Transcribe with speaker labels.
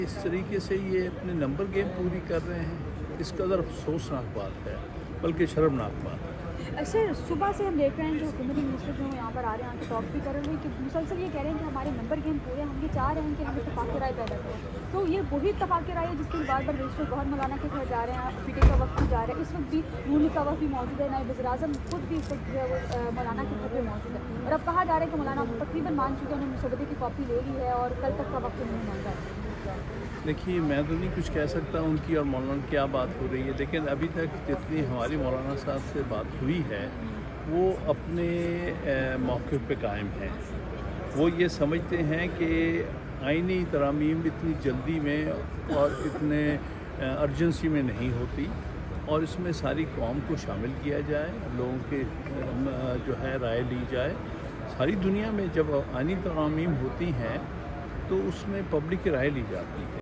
Speaker 1: इस तरीके से ये अपने नंबर गेम पूरी कर रहे हैं, इस कदर अफसोसनाक बात है, बल्कि शर्मनाक बात है।
Speaker 2: सर सुबह से हम देख रहे हैं जो हुकूमती मिनिस्टर जो यहाँ पर आ रहे हैं आके टॉक भी कर रहे हैं कि मुसलसल ये कह रहे हैं कि हमारे नंबर गेम पूरे, हम ये चाह रहे हैं कि हम इत्तफाक़ राय पैदा करें। तो ये वही इत्तफाक़ राय है जिसके बार बार रजिस्टर गौहर मौलाना के घर जा रहे हैं, पीटे का वक्त भी जा रहे हैं, इस वक्त भी नूनी का वक्त भी मौजूद है, नायब वज़ीर-ए-आज़म खुद भी इस वक्त जो है वो मौलाना के घर पर मौजूद है। और अब कहा जा रहा है कि मौलाना तकरीबन मान चुके हैं, उन्होंने मुसवदे की कॉपी ले ली है और कल तक का वक्त नहीं मांगा है।
Speaker 1: देखिए, मैं तो नहीं कुछ कह सकता उनकी और मौलाना क्या बात हो रही है, लेकिन अभी तक जितनी हमारी मौलाना साहब से बात हुई है वो अपने मौक़िफ़ पे कायम हैं। वो ये समझते हैं कि आईनी तरामीम इतनी जल्दी में और इतने अर्जेंसी में नहीं होती और इसमें सारी कौम को शामिल किया जाए, लोगों के जो है राय ली जाए। सारी दुनिया में जब आईनी तरामीम होती हैं तो उसमें पब्लिक की राय ली जाती है।